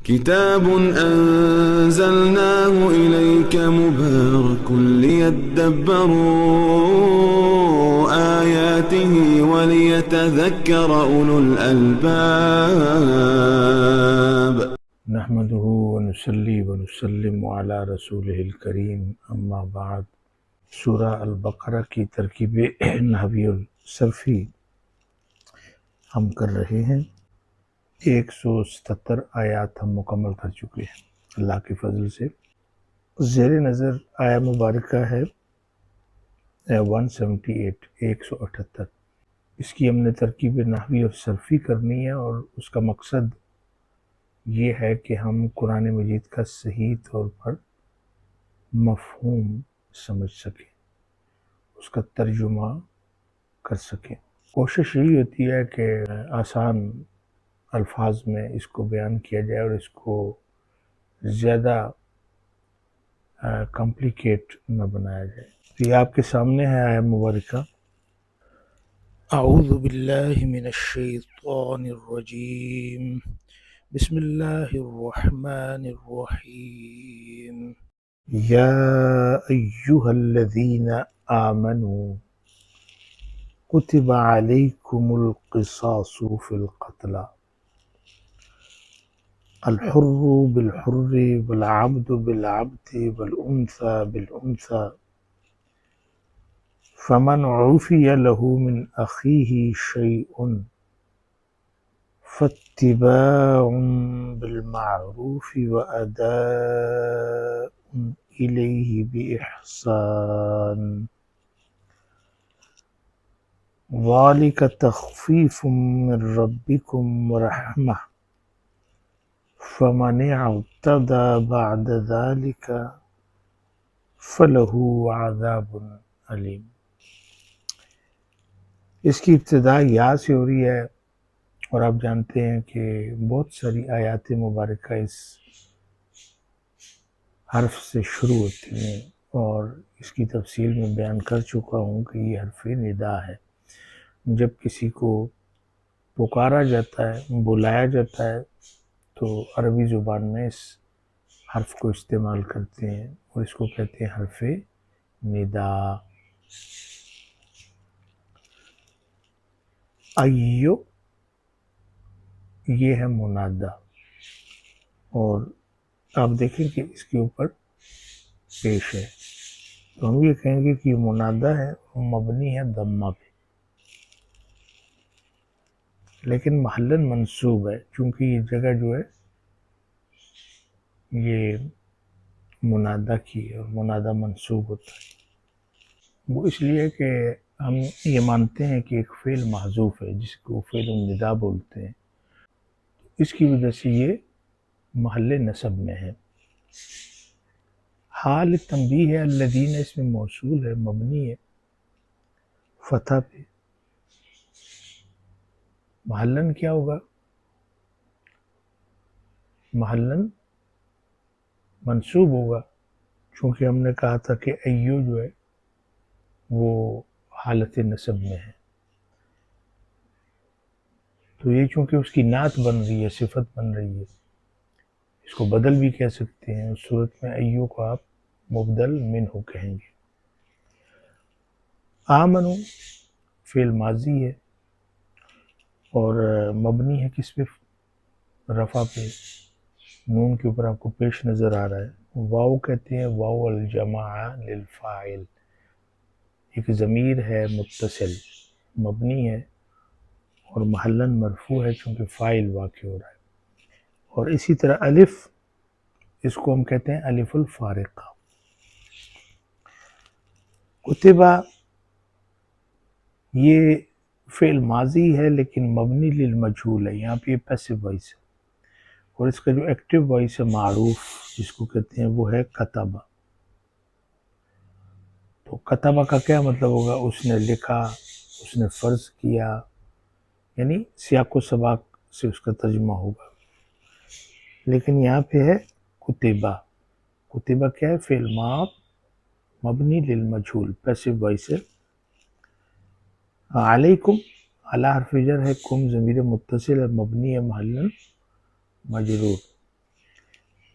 كتاب أنزلناه إليك مبارك ليدبروا آياته وليتذكر أولو الألباب. نحمده ونصلي ونسلم على رسوله الکریم اما بعد۔ سورہ البقرہ کی ترکیب نحوی اور صرفی ہم کر رہے ہیں۔ 177 آیات ہم مکمل کر چکے ہیں اللہ کے فضل سے۔ زیر نظر آیہ مبارکہ ہے 178۔ اس کی ہم نے ترکیب نحوی اور صرفی کرنی ہے، اور اس کا مقصد یہ ہے کہ ہم قرآن مجید کا صحیح طور پر مفہوم سمجھ سکیں، اس کا ترجمہ کر سکیں۔ کوشش یہی ہوتی ہے کہ آسان الفاظ میں اس کو بیان کیا جائے اور اس کو زیادہ کمپلیکیٹ نہ بنایا جائے۔ یہ آپ کے سامنے ہے آیہ مبارکہ۔ اعوذ باللہ من الشیطان الرجیم، بسم اللہ الرحمن الرحیم۔ یا ایہا الذین آمنوا کتب علیکم القصاص فی القتلى الحر بالحر والعبد بالعبد والانثى بالانثى فمن عفی له من اخیہ شیء فاتباع بالمعروف واداء الیہ بإحسان ذالک تخفیف من ربکم ورحمہ فمن اعتدی بعد ذلک فلہ عذاب علیم۔ اس کی ابتدا یا سے ہو رہی ہے، اور آپ جانتے ہیں کہ بہت ساری آیات مبارکہ اس حرف سے شروع ہوتی ہیں، اور اس کی تفصیل میں بیان کر چکا ہوں کہ یہ حرف ندا ہے۔ جب کسی کو پکارا جاتا ہے، بلایا جاتا ہے، تو عربی زبان میں اس حرف کو استعمال کرتے ہیں، اور اس کو کہتے ہیں حرف ندا۔ ایو یہ ہے منادہ، اور آپ دیکھیں کہ اس کے اوپر پیش ہے، تو ہم یہ کہیں گے کہ یہ منادہ ہے، مبنی ہے ضمہ پہ، لیکن محلاً منصوب ہے، چونکہ یہ جگہ جو ہے یہ منادہ کی ہے، اور منادہ منصوب ہوتا ہے۔ وہ اس لیے کہ ہم یہ مانتے ہیں کہ ایک فعل محذوف ہے جس کو فعل النداء بولتے ہیں، اس کی وجہ سے یہ محل نصب میں ہے۔ حال تنبیہ ہے، الذین اس میں موصول ہے، مبنی ہے فتح پہ۔ محلاً کیا ہوگا؟ محلاً منصوب ہوگا، چونکہ ہم نے کہا تھا کہ ایو جو ہے وہ حالت نصب میں ہے، تو یہ چونکہ اس کی نعت بن رہی ہے، صفت بن رہی ہے، اس کو بدل بھی کہہ سکتے ہیں۔ اس صورت میں ایو کو آپ مبدل منہ کہیں گے۔ آمنو فعل ماضی ہے، اور مبنی ہے کس پہ؟ رفع پہ۔ نون کے اوپر آپ کو پیش نظر آ رہا ہے۔ واو کہتے ہیں واو الجماعہ للفاعل، ایک ضمیر ہے متصل، مبنی ہے اور محلاً مرفوع ہے چونکہ فاعل واقع ہو رہا ہے۔ اور اسی طرح الف، اس کو ہم کہتے ہیں الف الفارقہ۔ کتبہ یہ فعل ماضی ہے لیکن مبنی للمجہول ہے، یہاں پہ یہ پیسو وائس ہے، اور اس کا جو ایکٹیو وائس ہے معروف جس کو کہتے ہیں وہ ہے کتبہ۔ تو کتبہ کا کیا مطلب ہوگا؟ اس نے لکھا، اس نے فرض کیا، یعنی سیاق و سباق سے اس کا ترجمہ ہوگا۔ لیکن یہاں پہ ہے کتبہ۔ کتبہ کیا ہے؟ فعل ماض مبنی للمجہول، پیسو وائس ہے۔ علیکم، علی حرف جر ہے، کم ضمیر متصل ہے، مبنی ہے محلاً مجرور۔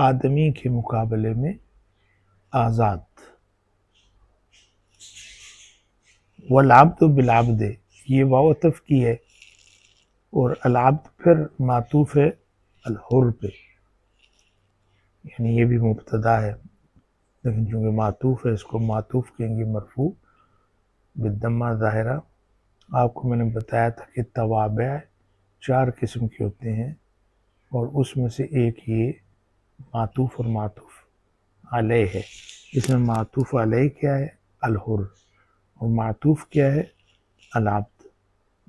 آدمی کے مقابلے میں آزاد. والعبد بالعبد یہ واو عطف کی ہے، اور العبد پھر معطوف ہے الحر پہ، یعنی یہ بھی مبتدا ہے لیکن چونکہ معطوف ہے اس کو معطوف کہیں گے مرفوع بالضمہ ظاہرہ. آپ کو میں نے بتایا تھا کہ توابع 4 قسم کے ہوتے ہیں، اور اس میں سے ایک یہ معطوف اور معطوف علیہ ہے. اس میں معطوف علیہ کیا ہے؟ الحر، اور معطوف کیا ہے؟ العبد.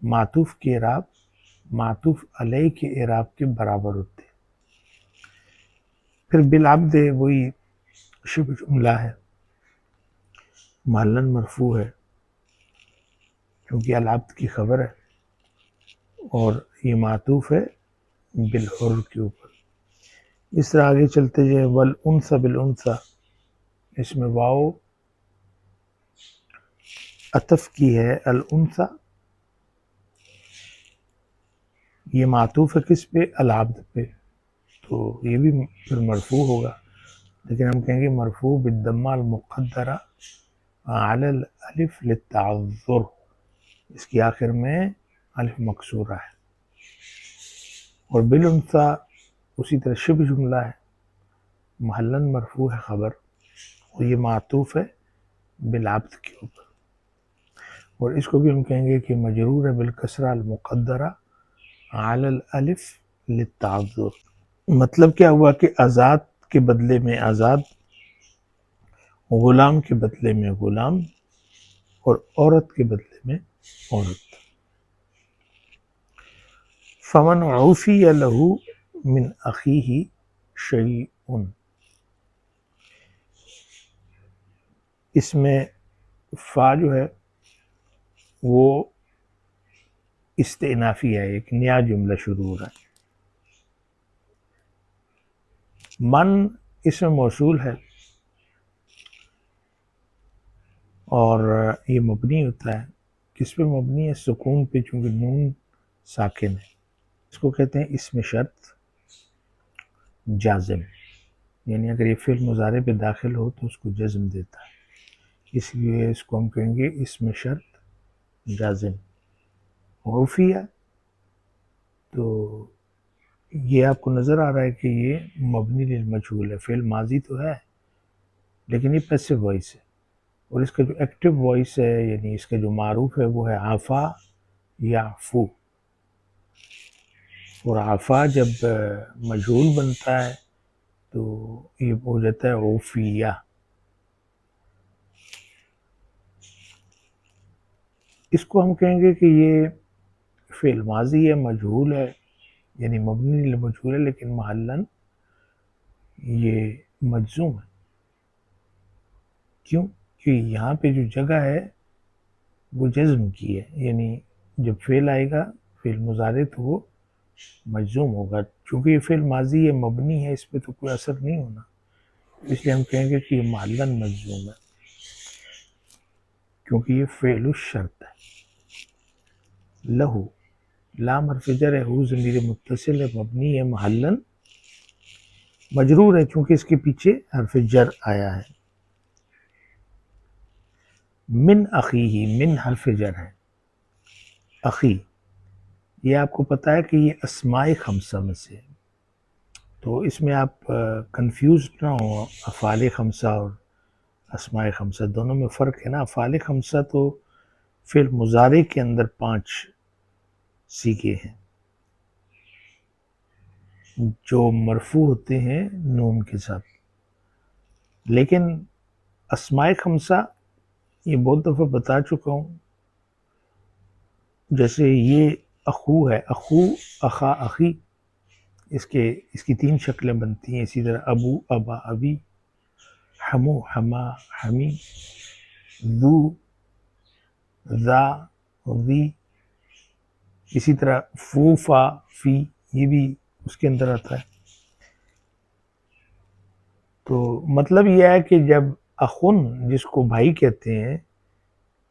معطوف کے اعراب معطوف علیہ کے اعراب کے برابر ہوتے ہیں. پھر بالعبد وہی شبہ جملہ ہے، محلاً مرفوع ہے کیونکہ العبد کی خبر ہے، اور یہ معطوف ہے بالحر کے اوپر. اس طرح آگے چلتے جائیں. والانثى بالانثى اس میں واو عطف کی ہے الانثى، یہ معطوف ہے کس پہ؟ العبد پہ، تو یہ بھی پھر مرفوع ہوگا، لیکن ہم کہیں گے مرفوع بالضمہ المقدرہ علی الالف للتعذر، اس کی آخر میں الف مکسورہ ہے. اور بالانثى اسی طرح شبہ جملہ ہے، محلاً مرفوع ہے خبر، اور یہ معطوف ہے بالعبد کے اوپر، اور اس کو بھی ہم کہیں گے کہ مجرور ہے بالکسرہ المقدرہ علی الالف للتعذر. مطلب کیا ہوا کہ آزاد کے بدلے میں آزاد، غلام کے بدلے میں غلام، اور عورت کے بدلے میں عورت. فمن عفی لہ من اخیہ شیء، اس میں فا جو ہے وہ استئنافی ہے، ایک نیا جملہ شروع ہو رہا ہے. من اس میں موصول ہے اور یہ مبنی ہوتا ہے. کس پہ مبنی ہے؟ سکون پہ، چونکہ نون ساکن ہے. اس کو کہتے ہیں اسم شرط جازم، یعنی اگر یہ فعل مضارع پہ داخل ہو تو اس کو جزم دیتا ہے، اس لیے اس کو ہم کہیں گے اسم شرط جازم. عفیہ تو یہ آپ کو نظر آ رہا ہے کہ یہ مبنی للمجہول ہے، فعل ماضی تو ہے لیکن یہ پیسو وائس ہے، اور اس کا جو ایکٹیو وائس ہے یعنی اس کا جو معروف ہے وہ ہے عفا یا عفو. اور عفا جب مجہول بنتا ہے تو یہ ہو جاتا ہے عفیہ. اس کو ہم کہیں گے کہ یہ فعل ماضی ہے، مجہول ہے، یعنی مبنی للمجہول ہے، لیکن محلاً یہ مجزوم ہے. کیوں؟ کہ یہاں پہ جو جگہ ہے وہ جزم کی ہے، یعنی جب فعل آئے گا فعل مضارع تو وہ مجزوم ہوگا. چونکہ یہ فعل ماضی ہے، مبنی ہے، اس پہ تو کوئی اثر نہیں ہونا، اس لیے ہم کہیں گے کہ یہ محلاً مجزوم ہے کیونکہ یہ فعل الشرط ہے. لہو لام حرف جر ہے، ہو ضمیر متصل ہے، مبنی ہے، محلاً مجرور ہے چونکہ اس کے پیچھے حرف جر آیا ہے. من اخیہ، من حرف جر ہے، اخی یہ آپ کو پتا ہے کہ یہ اسماء خمسہ میں سے ہے، تو اس میں آپ کنفیوز نہ ہو. افعال خمسہ اور اسماء خمسہ دونوں میں فرق ہے نا. افعال خمسہ تو فعل مضارع کے اندر 5 سیغے ہیں جو مرفوع ہوتے ہیں نون کے ساتھ، لیکن اسماء خمسہ یہ بہت دفعہ بتا چکا ہوں، جیسے یہ اخو ہے، اخو، اخا، اخی، اس کی 3 شکلیں بنتی ہیں. اسی طرح ابو، ابا، ابی، حمو، حما، حمی، ذو، ذا، ذی. اسی طرح فو، فا، فی یہ بھی اس کے اندر آتا ہے. تو مطلب یہ ہے کہ جب اخن جس کو بھائی کہتے ہیں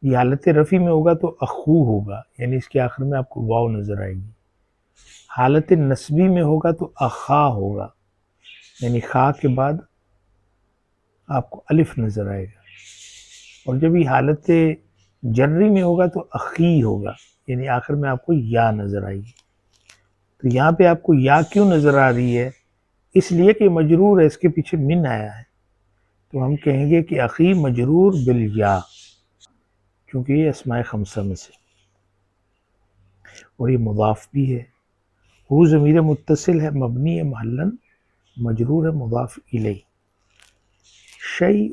یہ حالت رفع میں ہوگا تو اخو ہوگا، یعنی اس کے آخر میں آپ کو واو نظر آئے گی. حالت نصبی میں ہوگا تو اخا ہوگا، یعنی خا کے بعد آپ کو الف نظر آئے گا، اور جب یہ حالت جری میں ہوگا تو اخی ہوگا، یعنی آخر میں آپ کو یا نظر آئے گی۔ تو یہاں پہ آپ کو یا کیوں نظر آ رہی ہے؟ اس لیے کہ مجرور ہے، اس کے پیچھے من آیا ہے، تو ہم کہیں گے کہ اخی مجرور بالیا، کیونکہ یہ اسماء خمسہ میں سے، اور یہ مضاف بھی ہے۔ وہ ضمیر متصل ہے، مبنی ہے محلن، مجرور ہے مضاف الیہ۔ شیء،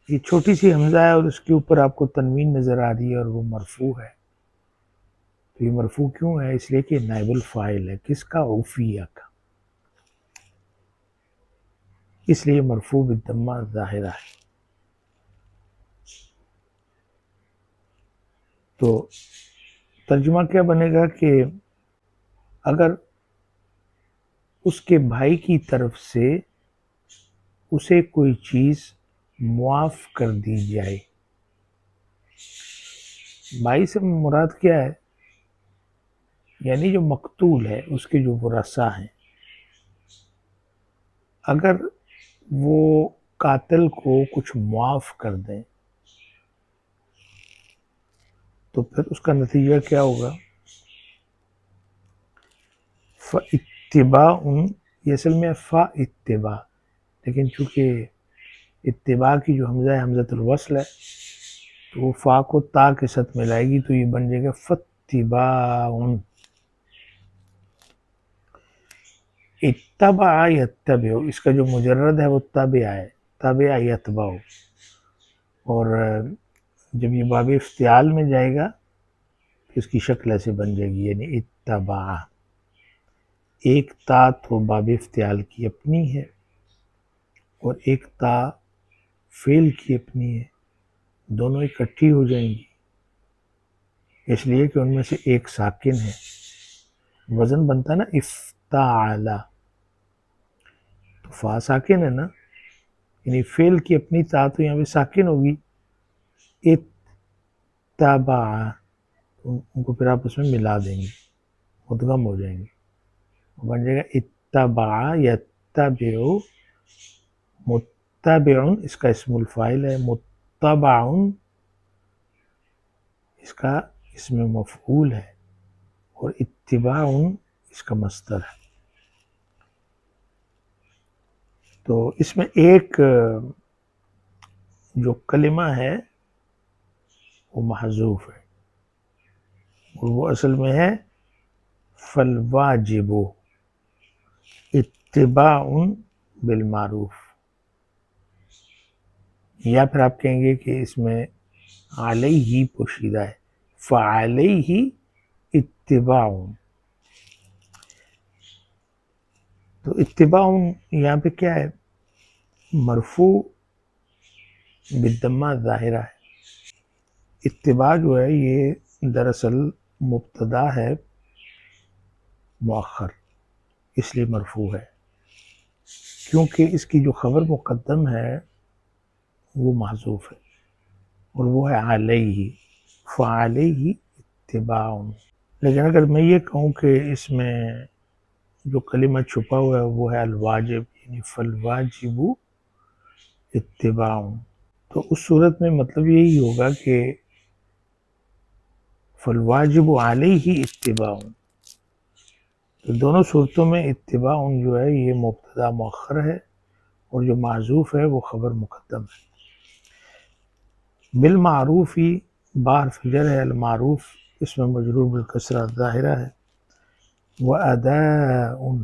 یہ چھوٹی سی حمزہ ہے اور اس کے اوپر آپ کو تنوین نظر آ رہی ہے اور وہ مرفوع ہے۔ تو یہ مرفوع کیوں ہے؟ اس لیے کہ نائب الفاعل ہے، کس کا؟ عفیہ کا، اس لیے مرفوع بالضمہ ظاہرہ ہے۔ تو ترجمہ کیا بنے گا کہ اگر اس کے بھائی کی طرف سے اسے کوئی چیز معاف کر دی جائے، بھائی سے مراد کیا ہے؟ یعنی جو مقتول ہے، اس کے جو ورثاء ہیں، اگر وہ قاتل کو کچھ معاف کر دیں تو پھر اس کا نتیجہ کیا ہوگا؟ فَاتِّبَاعٌ، یہ اصل میں فَاتِّبَاع، لیکن چونکہ اتباع کی جو حمزہ ہے حمزۃ الوصل ہے، تو وہ فا کو تا کے ساتھ ملائے گی تو یہ بن جائے گا فَاتِّبَاعٌ۔ اتبع یتبع، اس کا جو مجرد ہے وہ تابع ہے، تابع یتبع، اور جب یہ باب افتعال میں جائے گا تو اس کی شکل ایسے بن جائے گی، یعنی اتبع۔ ایک تا تو باب افتعال کی اپنی ہے اور ایک تا فعل کی اپنی ہے، دونوں اکٹھی ہو جائیں گی، اس لیے کہ ان میں سے ایک ساکن ہے۔ وزن بنتا نا افتعال، تو فا ساکن ہے نا، یعنی فعل کی اپنی تا تو یہاں پہ ساکن ہوگی، اتبع، ان کو پھر آپ اس میں ملا دیں گے، مدغم ہو جائیں گے، بن جائے گا اتبع یتبع، متبع اس کا اسم الفاعل ہے، متبع اس کا اسم مفعول ہے، اور اتباع اس کا مصدر ہے۔ تو اس میں ایک جو کلمہ ہے وہ محذوف ہے، اور وہ اصل میں ہے فالواجب اتباع بالمعروف، یا پھر آپ کہیں گے کہ اس میں علیہ پوشیدہ ہے، فعلیہ اتباع۔ تو اتباع یہاں پہ کیا ہے؟ مرفوع بالضمہ ظاہرہ ہے۔ اتباع جو ہے یہ دراصل مبتدا ہے مؤخر، اس لیے مرفوع ہے، کیونکہ اس کی جو خبر مقدم ہے وہ محذوف ہے، اور وہ ہے علیہ، فعلیہ اتباع۔ لیکن اگر میں یہ کہوں کہ اس میں جو کلمہ چھپا ہوا ہے وہ ہے الواجب، یعنی فالواجب اتباع، تو اس صورت میں مطلب یہی ہوگا کہ فالواجب علیہ اتباع، تو دونوں صورتوں میں اتباع جو ہے یہ مبتدا مؤخر ہے، اور جو معذوف ہے وہ خبر مقدم ہے۔ بالمعروف ہی بحرف جر ہے، المعروف اس میں مجرور بالکسرہ ظاہرہ ہے، وَأَدَاءٌ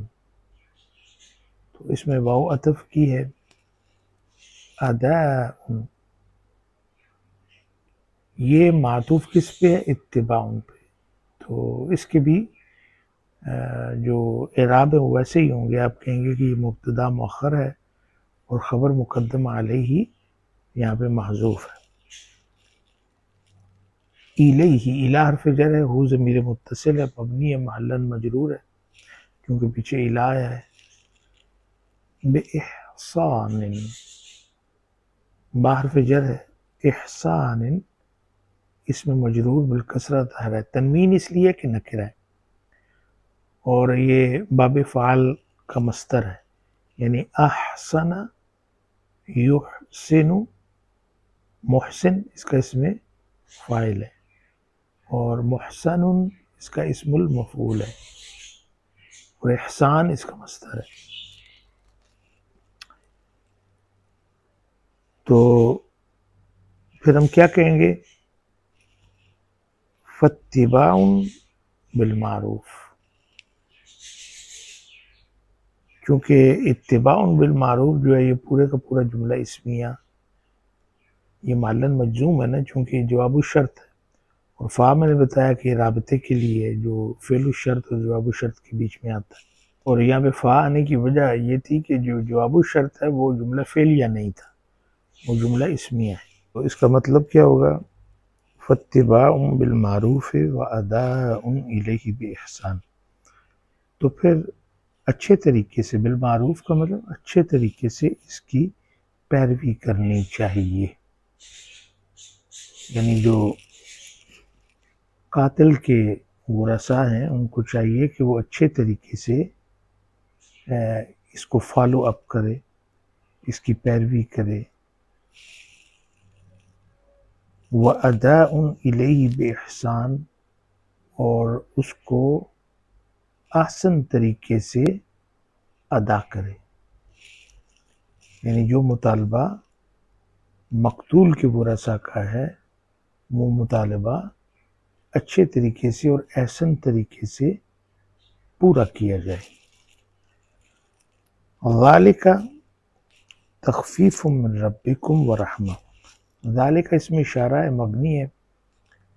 تو اس میں واو عطف کی ہے، اداء یہ معطوف کس پہ ہے؟ اتباع پہ، تو اس کے بھی جو اعراب ہے وہ ویسے ہی ہوں گے، آپ کہیں گے کہ یہ مبتدا مؤخر ہے اور خبر مقدم علیہ یہاں پہ محذوف ہے۔ الیہ، الی حرف جر ہے، ہو ضمیر متصل ہے، مبنی ہے محلن مجرور ہے کیونکہ پیچھے الی آیا ہے۔ بإحسان، با حرف جر ہے، احسان اس میں مجرور بالکسرہ ظاہرہ ہے، تنوین اس لیے کہ نکرہ ہے، اور یہ باب فعال کا مصدر ہے، یعنی احسن یحسن، محسن اس کا اسم فاعل ہے اور محسن اس کا اسم المفعول ہے اور احسان اس کا مصدر ہے۔ تو پھر ہم کیا کہیں گے؟ فاتباع بالمعروف، کیونکہ اتباع بالمعروف جو ہے یہ پورے کا پورا جملہ اسمیہ، یہ معلن مجزوم ہے نا، چونکہ یہ جواب الشرط ہے، اور فا میں نے بتایا کہ رابطے کے لیے جو فعل الشرط اور جواب الشرط کے بیچ میں آتا ہے، اور یہاں پہ فا آنے کی وجہ یہ تھی کہ جو جواب الشرط ہے وہ جملہ فعلیہ نہیں تھا، وہ جملہ اسمیہ ہے۔ تو اس کا مطلب کیا ہوگا؟ فاتباع بالمعروف واداء الیہ باحسان، تو پھر اچھے طریقے سے، بالمعروف کا مطلب اچھے طریقے سے اس کی پیروی کرنی چاہیے، یعنی جو قاتل کے ورثاء ہیں ان کو چاہیے کہ وہ اچھے طریقے سے اس کو فالو اپ کرے، اس کی پیروی کرے۔ وَأَدَاءٌ إِلَيْهِ بِإِحْسَان، اور اس کو احسن طریقے سے ادا کرے، یعنی جو مطالبہ مقتول کے ورثاء کا ہے وہ مطالبہ اچھے طریقے سے اور احسن طریقے سے پورا کیا جائے۔ ذالک تخفیف من ربکم ورحمہ، ذالک اس میں اشارہ ہے، مبنی ہے،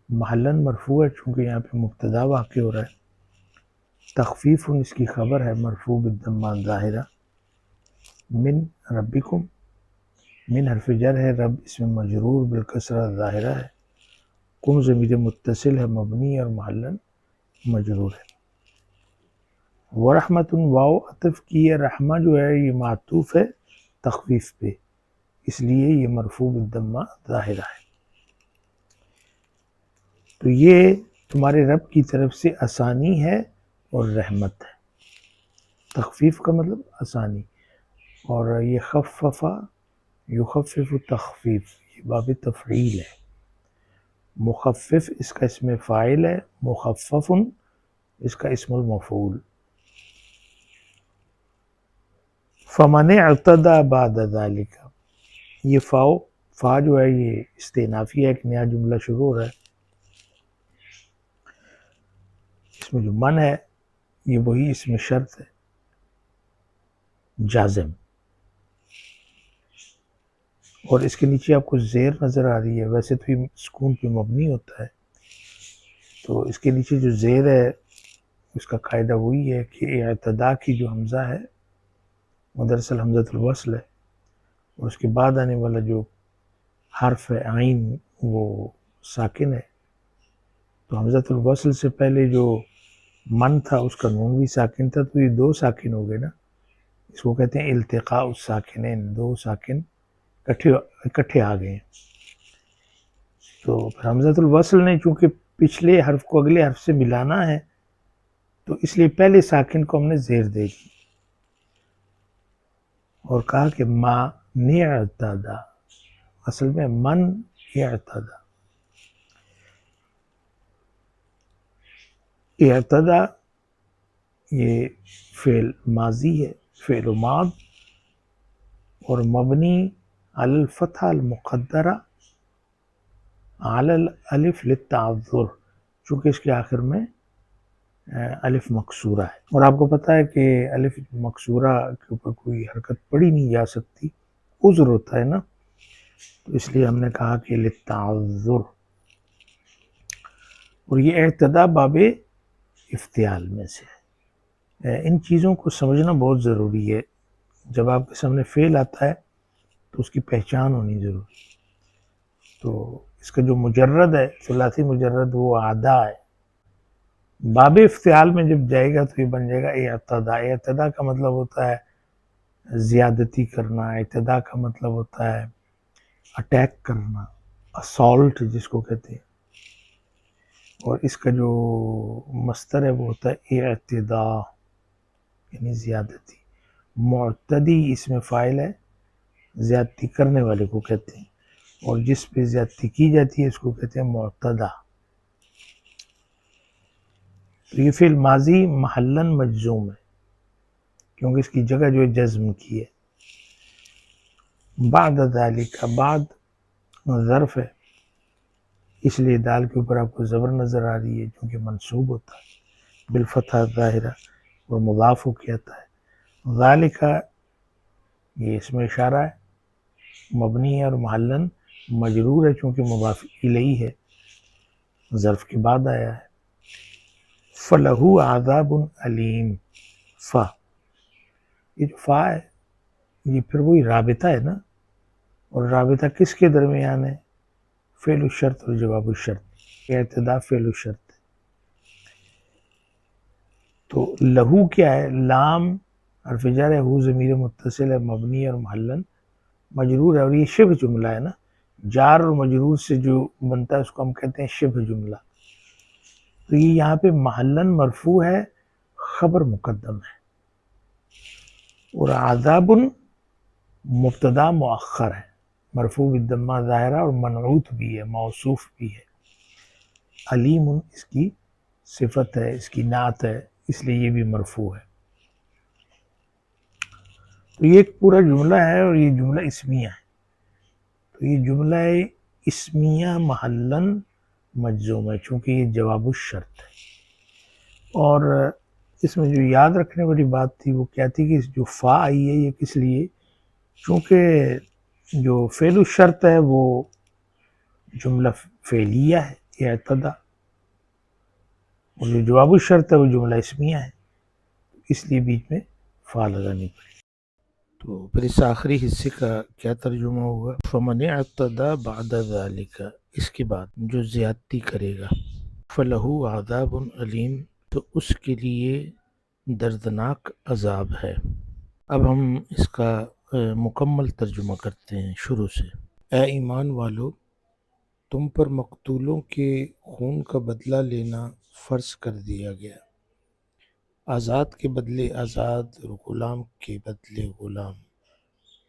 محلاً مرفوع ہے چونکہ یہاں پہ مبتدا واقع ہو رہا ہے، تخفیف اس کی خبر ہے مرفوع بالضمہ ظاہرہ، من ربکم، من حرف جر ہے، رب اس میں مجرور بالکسرہ ظاہرہ ہے، کم ضمیر متصل ہے، مبنی اور محلاً مجرور ہے۔ ورحمۃ واو عطف کی ہے، رحمہ جو ہے یہ معطوف ہے تخفیف پہ، اس لیے یہ مرفوع بالضمہ ظاہرہ ہے۔ تو یہ تمہارے رب کی طرف سے آسانی ہے اور رحمت ہے، تخفیف کا مطلب آسانی، اور یہ خففہ یخفف تخفیف، یہ باب تفعیل ہے، مخفف اس کا اسم فاعل ہے، مخفف اس کا اسم المفعول۔ فمن اعتدى بعد ذلك، یہ فا جو ہے یہ استئنافی ہے، ایک نیا جملہ شروع ہو رہا ہے، اس میں جو من ہے یہ وہی اسم شرط ہے جازم، اور اس کے نیچے آپ کو زیر نظر آ رہی ہے، ویسے تو یہ سکون پہ مبنی ہوتا ہے، تو اس کے نیچے جو زیر ہے اس کا قاعدہ وہی ہے کہ اعتدا کی جو حمزہ ہے وہ دراصل حمزۃ الوصل ہے، اور اس کے بعد آنے والا جو حرف ہے عین وہ ساکن ہے، تو حمزۃ الوصل سے پہلے جو من تھا اس کا نون بھی ساکن تھا، تو یہ دو ساکن ہو گئے نا، اس کو کہتے ہیں التقاء الساکنین، دو ساکن اکٹھے آ گئے ہیں۔ تو پھر حمزۃ الوصل نے چونکہ پچھلے حرف کو اگلے حرف سے ملانا ہے تو اس لیے پہلے ساکن کو ہم نے زیر دے دی اور کہا کہ ما اعتدا، اصل میں من اعتدا، اعتدا یہ فعل ماضی ہے، فعل ماض، اور مبنی علی الفتحہ المقدرہ علی الالف للتعذر، چونکہ اس کے آخر میں الف مکسورہ ہے، اور آپ کو پتہ ہے کہ الف مکسورہ کے اوپر کوئی حرکت پڑھی نہیں جا سکتی، عذر ہوتا ہے نا، تو اس لیے ہم نے کہا کہ للتعذر، اور یہ اعتدا باب افتعال میں سے ہے۔ ان چیزوں کو سمجھنا بہت ضروری ہے، جب آپ کے سامنے فعل آتا ہے تو اس کی پہچان ہونی ضروری ہے۔ تو اس کا جو مجرد ہے ثلاثی مجرد وہ عادا ہے، باب افتعال میں جب جائے گا تو یہ بن جائے گا اعتدا۔ اعتدا کا مطلب ہوتا ہے زیادتی کرنا، اعتدا کا مطلب ہوتا ہے اٹیک کرنا، اسالٹ جس کو کہتے ہیں، اور اس کا جو مصدر ہے وہ ہوتا ہے اعتدا، یعنی زیادتی۔ معتدی اس میں فاعل ہے، زیادتی کرنے والے کو کہتے ہیں، اور جس پہ زیادتی کی جاتی ہے اس کو کہتے ہیں معتدی۔ تو یہ فعل ماضی محلاً مجزوم ہے کیونکہ اس کی جگہ جو ہے جزم کی ہے۔ بعد ذالک، بعد ظرف ہے، اس لیے دال کے اوپر آپ کو زبر نظر آ رہی ہے کیونکہ منصوب ہوتا ہے بالفتحہ ظاہرہ اور مضاف ہو کے آتا ہے۔ ذالک یہ اس میں اشارہ ہے، مبنی ہے اور محلاً مجرور ہے چونکہ مضاف الیہ ہے، ظرف کے بعد آیا ہے۔ فَلَهُ عَذَابٌ علیم، فا، یہ جو فا ہے یہ پھر وہی رابطہ ہے نا، اور رابطہ کس کے درمیان ہے؟ فعل الشرط اور جواب الشرط، ابتدا فعل الشرط۔ تو لہو کیا ہے؟ لام حرف جر ہے، ہو ضمیر متصل ہے، مبنی اور محلاً مجرور ہے، اور یہ شبہ جملہ ہے نا، جار اور مجرور سے جو بنتا ہے اس کو ہم کہتے ہیں شبہ جملہ۔ تو یہ یہاں پہ محلاً مرفوع ہے، خبر مقدم ہے، اور عذاب مبتدا مؤخر ہے، مرفوع بالضمہ ظاہرہ اور منعوت بھی ہے، موصوف بھی ہے۔ علیم اس کی صفت ہے، اس کی نعت ہے، اس لیے یہ بھی مرفوع ہے۔ تو یہ ایک پورا جملہ ہے اور یہ جملہ اسمیہ ہے، تو یہ جملہ اسمیہ محلاً مجزوم ہے چونکہ یہ جواب الشرط ہے۔ اور اس میں جو یاد رکھنے والی بات تھی وہ کیا تھی کہ جو فا آئی ہے یہ کس لیے؟ چونکہ جو فعل الشرط ہے وہ جملہ فعلیہ ہے اعتدا، اور جو جواب الشرط ہے وہ جملہ اسمیہ ہے، اس لیے بیچ میں فا لگانی پڑی۔ تو پھر اس آخری حصے کا کیا ترجمہ ہوگا؟ فَمَنِ اعْتَدَى بَعْدَ ذَلِكَ، اس کے بعد جو زیادتی کرے گا، فَلَهُ عَذَابٌ عَلِيمٌ، تو اس کے لیے دردناک عذاب ہے۔ اب ہم اس کا مکمل ترجمہ کرتے ہیں شروع سے۔ اے ایمان والو، تم پر مقتولوں کے خون کا بدلہ لینا فرض کر دیا گیا، آزاد کے بدلے آزاد، اور غلام کے بدلے غلام،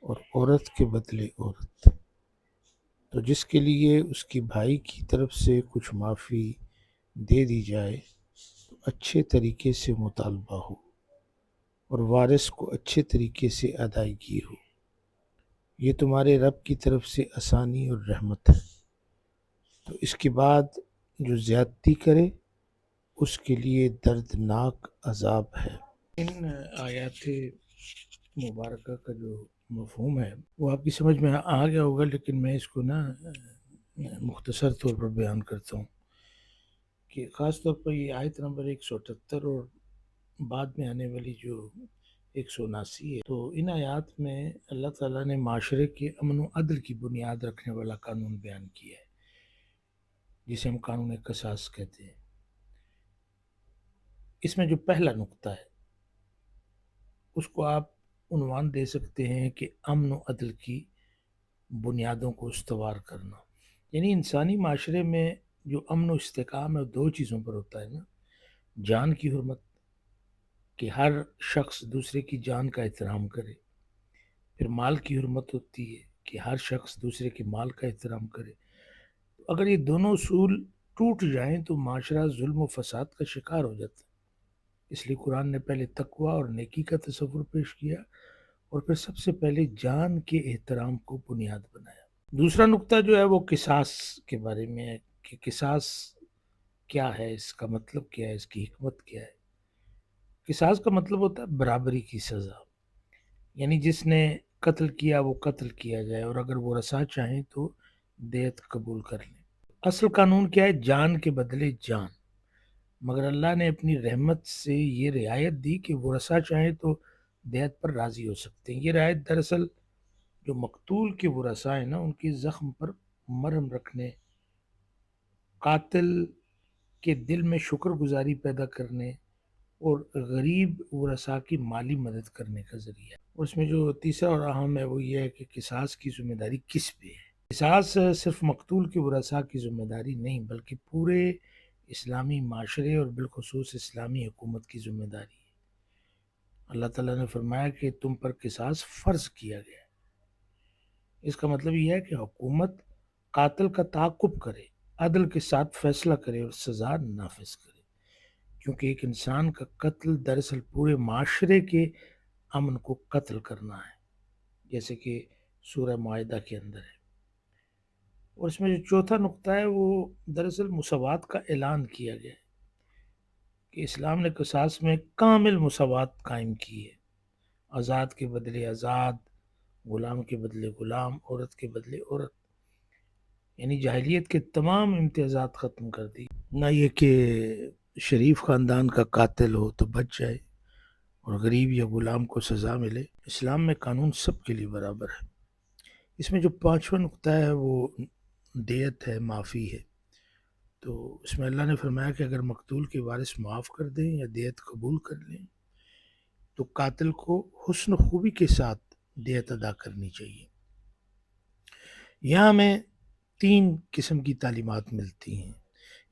اور عورت کے بدلے عورت۔ تو جس کے لیے اس کی بھائی کی طرف سے کچھ معافی دے دی جائے تو اچھے طریقے سے مطالبہ ہو، اور وارث کو اچھے طریقے سے ادائیگی ہو، یہ تمہارے رب کی طرف سے آسانی اور رحمت ہے۔ تو اس کے بعد جو زیادتی کرے اس کے لیے دردناک عذاب ہے۔ ان آیات مبارکہ کا جو مفہوم ہے وہ آپ کی سمجھ میں آ گیا ہوگا، لیکن میں اس کو مختصر طور پر بیان کرتا ہوں کہ خاص طور پر یہ آیت نمبر 178 اور بعد میں آنے والی جو 179 ہے، تو ان آیات میں اللہ تعالیٰ نے معاشرے کے امن و عدل کی بنیاد رکھنے والا قانون بیان کیا ہے، جسے ہم قانون قصاص کہتے ہیں۔ اس میں جو پہلا نقطہ ہے اس کو آپ عنوان دے سکتے ہیں کہ امن و عدل کی بنیادوں کو استوار کرنا، یعنی انسانی معاشرے میں جو امن و استحکام ہے وہ دو چیزوں پر ہوتا ہے نا، جان کی حرمت، کہ ہر شخص دوسرے کی جان کا احترام کرے، پھر مال کی حرمت ہوتی ہے کہ ہر شخص دوسرے کے مال کا احترام کرے۔ اگر یہ دونوں اصول ٹوٹ جائیں تو معاشرہ ظلم و فساد کا شکار ہو جاتا ہے۔ اس لیے قرآن نے پہلے تقوی اور نیکی کا تصور پیش کیا اور پھر سب سے پہلے جان کے احترام کو بنیاد بنایا۔ دوسرا نقطہ جو ہے وہ قصاص کے بارے میں ہے کہ قصاص کیا ہے، اس کا مطلب کیا ہے، اس کی حکمت کیا ہے۔ قصاص کا مطلب ہوتا ہے برابری کی سزا، یعنی جس نے قتل کیا وہ قتل کیا جائے، اور اگر وہ رسا چاہیں تو دیت قبول کر لیں۔ اصل قانون کیا ہے؟ جان کے بدلے جان، مگر اللہ نے اپنی رحمت سے یہ رعایت دی کہ وہ رسا چاہیں تو دیت پر راضی ہو سکتے ہیں۔ یہ رعایت دراصل جو مقتول کے ورثاء ہیں نا، ان کے زخم پر مرہم رکھنے، قاتل کے دل میں شکر گزاری پیدا کرنے اور غریب ورثاء کی مالی مدد کرنے کا ذریعہ ہے۔ اور اس میں جو تیسرا اور اہم ہے وہ یہ ہے کہ قصاص کی ذمہ داری کس پہ ہے۔ قصاص صرف مقتول کے ورثاء کی ذمہ داری نہیں بلکہ پورے اسلامی معاشرے اور بالخصوص اسلامی حکومت کی ذمہ داری ہے۔ اللہ تعالیٰ نے فرمایا کہ تم پر قصاص فرض کیا گیا ہے۔ اس کا مطلب یہ ہے کہ حکومت قاتل کا تعاقب کرے، عدل کے ساتھ فیصلہ کرے اور سزا نافذ کرے، کیونکہ ایک انسان کا قتل دراصل پورے معاشرے کے امن کو قتل کرنا ہے، جیسے کہ سورہ معاہدہ کے اندر ہے۔ اور اس میں جو چوتھا نقطہ ہے وہ دراصل مساوات کا اعلان کیا گیا ہے کہ اسلام نے قصاص میں کامل مساوات قائم کی ہے، آزاد کے بدلے آزاد، غلام کے بدلے غلام، عورت کے بدلے عورت، یعنی جاہلیت کے تمام امتیازات ختم کر دی۔ نہ یہ کہ شریف خاندان کا قاتل ہو تو بچ جائے اور غریب یا غلام کو سزا ملے۔ اسلام میں قانون سب کے لیے برابر ہے۔ اس میں جو پانچواں نقطہ ہے وہ دیت ہے، معافی ہے۔ تو اس میں اللہ نے فرمایا کہ اگر مقتول کے وارث معاف کر دیں یا دیت قبول کر لیں تو قاتل کو حسن و خوبی کے ساتھ دیت ادا کرنی چاہیے۔ یہاں ہمیں 3 قسم کی تعلیمات ملتی ہیں۔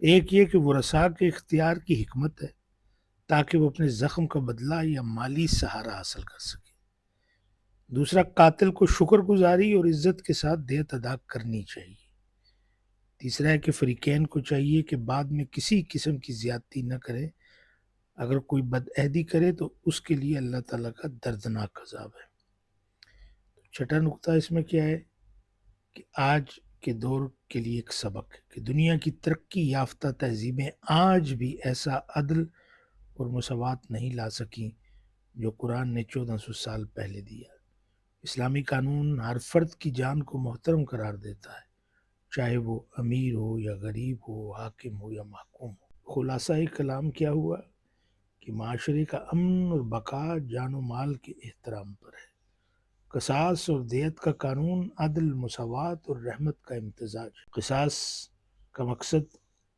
ایک یہ کہ ورثاء کے اختیار کی حکمت ہے تاکہ وہ اپنے زخم کا بدلہ یا مالی سہارا حاصل کر سکے۔ دوسرا، قاتل کو شکر گزاری اور عزت کے ساتھ دیت ادا کرنی چاہیے۔ تیسرا ہے کہ فریقین کو چاہیے کہ بعد میں کسی قسم کی زیادتی نہ کرے، اگر کوئی بدعہدی کرے تو اس کے لیے اللہ تعالیٰ کا دردناک عذاب ہے۔ چھٹا نقطہ اس میں کیا ہے کہ آج کے دور کے لیے ایک سبق ہے کہ دنیا کی ترقی یافتہ تہذیبیں آج بھی ایسا عدل اور مساوات نہیں لا سکیں جو قرآن نے 1400 سال پہلے دیا۔ اسلامی قانون ہر فرد کی جان کو محترم قرار دیتا ہے، چاہے وہ امیر ہو یا غریب ہو، حاکم ہو یا محکوم ہو۔ خلاصہ کلام کیا ہوا کہ معاشرے کا امن اور بقا جان و مال کے احترام پر ہے۔ قصاص اور دیت کا قانون عدل، مساوات اور رحمت کا امتزاج ہے۔ قصاص کا مقصد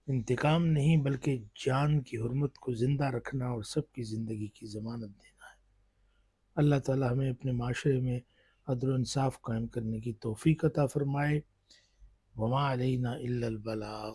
انتقام نہیں بلکہ جان کی حرمت کو زندہ رکھنا اور سب کی زندگی کی ضمانت دینا ہے۔ اللہ تعالی ہمیں اپنے معاشرے میں عدل و انصاف قائم کرنے کی توفیق عطا فرمائے۔ وما علینا الا البلاغ۔